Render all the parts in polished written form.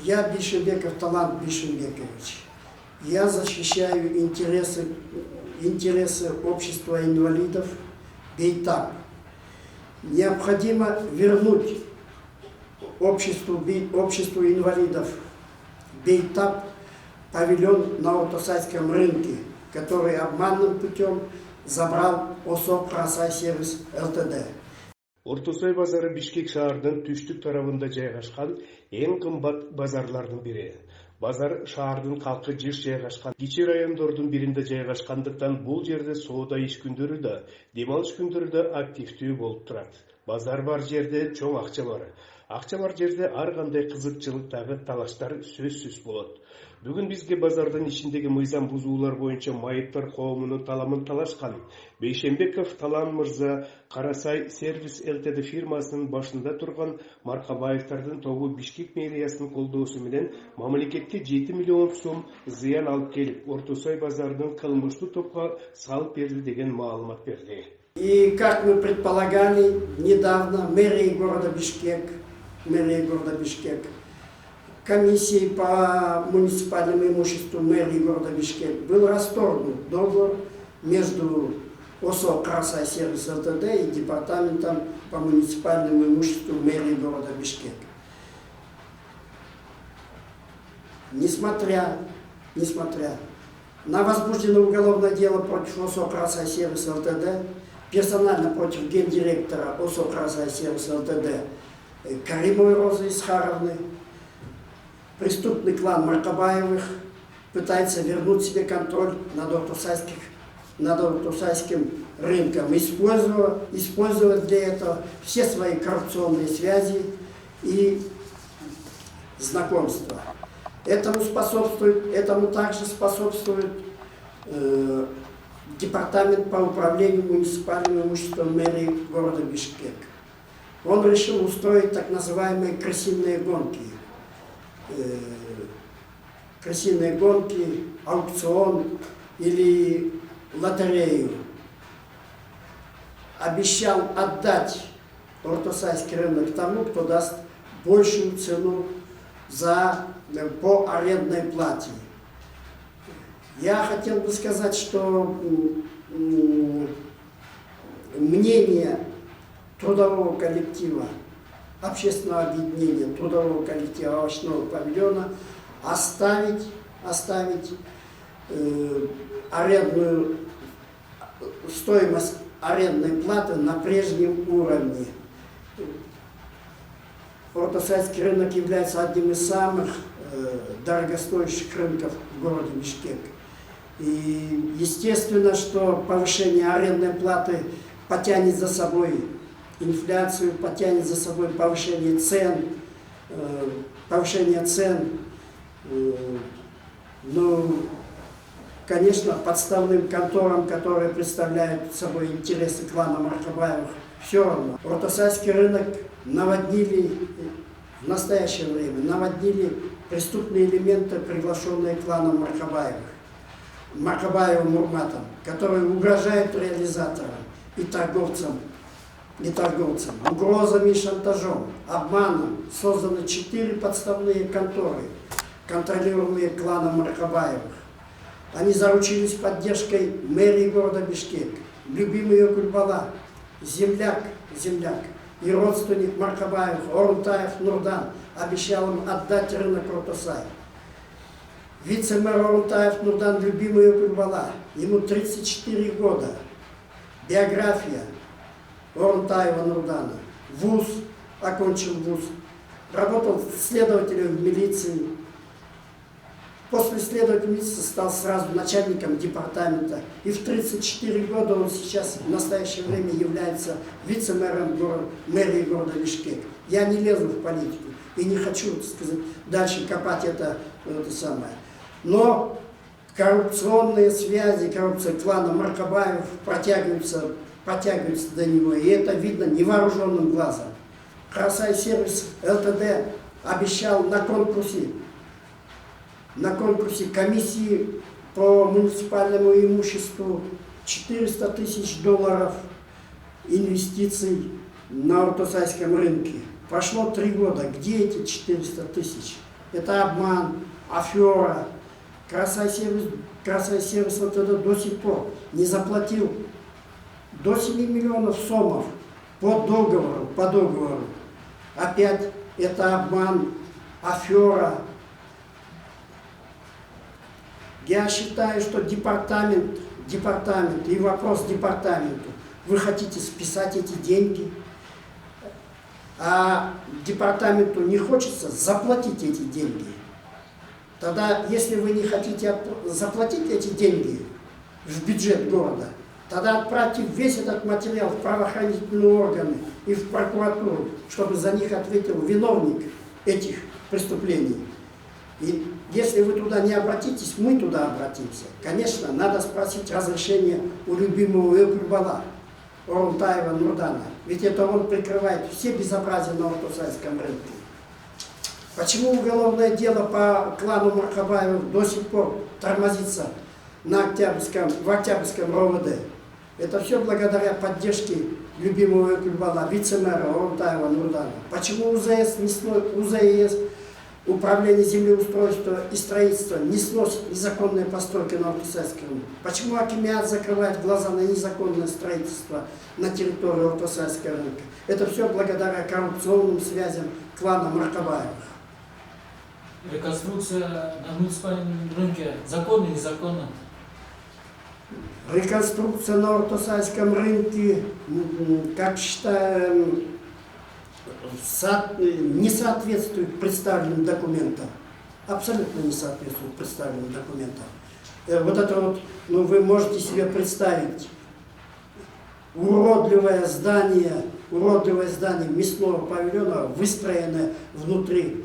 Я Бишимбеков Талант Бишимбекович. Я защищаю интересы общества инвалидов Бейтап. Необходимо вернуть обществу инвалидов Бейтап павильон на Ортосайском рынке, который обманным путем забрал ОСО Карасай Сервис ЛТД. Ортосай базары Бишкек шаарынын түштүк тарабында жайгашкан эң кымбат базарлардын бири. Базар шаардын калкы жыш жайгашкан кичи райондордун биринде жайгашкандыктан бул жерде соода иш күндөрү да, дем алыш күндөрү да активдүү болуп турат. Базар бар жерде чоң акча бар. Акча бар жерде ар кандай кызыкчылыктагы талаштар сөзсүз болот. Бүгүн бизге базардын ичиндеги мыйзам бузуулар боюнча майыптар коомунун таламын талашкан Бейшембеков Талан мырза Карасай Сервис ЛТД фирмасынын башында турган Маркабаевдардын тобу Бишкек мэриясынын колдоосу менен мамлекетке 7 миллион сом зыян алып келип, Ортосай базарынын кылмыштуу топко салып берди деген маалымат берди. И как мы предполагали, недавно мэрия города Бишкек, комиссией по муниципальному имуществу мэрии города Бишкек был расторгнут договор между ОСО Карасай Сервис ЛТД и департаментом по муниципальному имуществу мэрии города Бишкек. Несмотря на возбужденное уголовное дело против ОСО Карасай Сервис ЛТД, персонально против гендиректора ОСО Карасай Сервис ЛТД Каримовой Розы Исхаровны, преступный клан Маркабаевых пытается вернуть себе контроль над Ортосайским рынком, использовать для этого все свои коррупционные связи и знакомства. Этому также способствует департамент по управлению муниципальным имуществом мэрии города Бишкек. Он решил устроить так называемые крысиные гонки, аукцион или лотерею. Обещал отдать Ортосайский рынок тому, кто даст большую цену по арендной плате. Я хотел бы сказать, что мнение трудового коллектива, общественного объединения трудового коллектива овощного павильона оставить стоимость арендной платы на прежнем уровне. Ортосайский рынок является одним из самых дорогостоящих рынков в городе Бишкек. И естественно, что повышение арендной платы потянет за собой инфляцию, потянет за собой повышение цен. Конечно, подставным конторам, которые представляют собой интересы клана Маркабаевых, все равно. Ортосайский рынок в настоящее время наводнили преступные элементы, приглашенные кланом Маркабаевым Мурматом, которые угрожают реализаторам и торговцам, угрозами и шантажом, обманом. Созданы 4 подставные конторы, контролируемые кланом Маркабаевых. Они заручились поддержкой мэрии города Бишкек. Любимый ее Кульбала, земляк и родственник Маркабаев, Орунтаев Нурдан, обещал им отдать рынок Ортосай. Вице-мэр Орунтаев Нурдан, любимый ее Кульбала, ему 34 года. Биография Орунтаева Нурдана. Окончил вуз. Работал следователем в милиции. После следователя милиции стал сразу начальником департамента. И в 34 года он сейчас в настоящее время является вице-мэром мэрии города Бишкек. Я не лезу в политику и не хочу, так сказать, дальше копать это самое. Но коррупционные связи, коррупция клана Маркабаев протягиваются до него. И это видно невооруженным глазом. Карасай Сервис ЛТД обещал на конкурсе комиссии по муниципальному имуществу $400 тысяч инвестиций на Ортосайском рынке. Прошло 3 года. Где эти 400 тысяч? это обман, афера. Красай-сервис вот это до сих пор не заплатил до 7 миллионов сомов по договору. Опять это обман, афера. Я считаю, что департамент и вопрос департаменту. Вы хотите списать эти деньги, а департаменту не хочется заплатить эти деньги. Тогда, если вы не хотите заплатить эти деньги в бюджет города, тогда отправьте весь этот материал в правоохранительные органы и в прокуратуру, чтобы за них ответил виновник этих преступлений. И если вы туда не обратитесь, мы туда обратимся. Конечно, надо спросить разрешение у любимого Экурбала, Орунтаева Нурдана. Ведь это он прикрывает все безобразия на Ортосайском рынке. Почему уголовное дело по клану Мархабаевых до сих пор тормозится в Октябрьском РОВД? Это все благодаря поддержке любимого Экурбала, вице-мэра Орунтаева Нурдана. Почему УЗС, Управление землеустройства и строительства, не сносит незаконные постройки на Ортосайском рынке? Почему Акимиат закрывает глаза на незаконное строительство на территории Ортосайского рынка? Это все благодаря коррупционным связям клана Мархабаевых. Реконструкция на муниципальном рынке законна или незаконна? Реконструкция на Ортосайском рынке, как считаем, не соответствует представленным документам. Абсолютно не соответствует представленным документам. Вот это вот, ну, вы можете себе представить уродливое здание мясного павильона, выстроенное внутри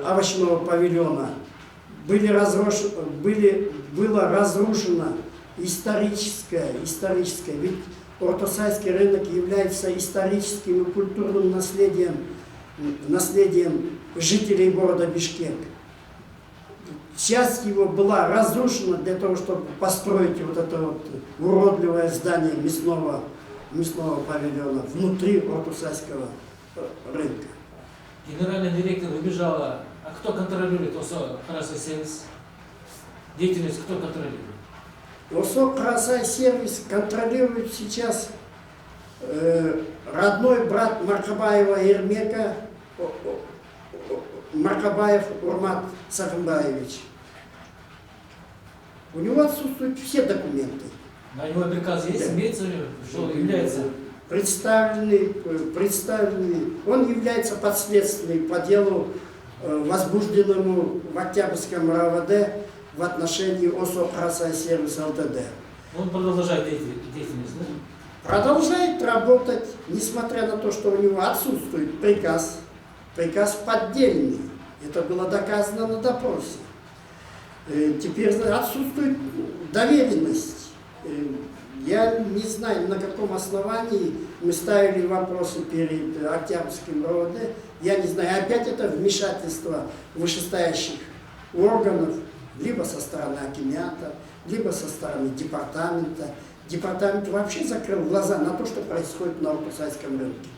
овощного павильона. Было разрушено историческое, ведь Ортосайский рынок является историческим и культурным наследием жителей города Бишкек. Часть его была разрушена для того, чтобы построить вот это вот уродливое здание мясного павильона внутри Ортосайского рынка. Генеральный директор убежала. А кто контролирует Красай-сервис? Деятельность кто контролирует? Красай-сервис контролирует сейчас родной брат Мархабаева Ермека, Мархабаев Урмат Сахимбаевич. У него отсутствуют все документы. На него приказ есть, имеется ли, что является? Представленный, он является подследственным по делу, возбужденному в Октябрьском РОВД в отношении ОСО Красай-сервис ЛТД. Он продолжает деятельность, да? Продолжает работать, несмотря на то, что у него отсутствует приказ. Приказ поддельный. Это было доказано на допросе. Теперь отсутствует доверенность. Я не знаю, на каком основании мы ставили вопросы перед Октябрьским РОВД. Я не знаю, опять это вмешательство вышестоящих органов, либо со стороны Акимиата, либо со стороны департамента. Департамент вообще закрыл глаза на то, что происходит на Ортосайском рынке.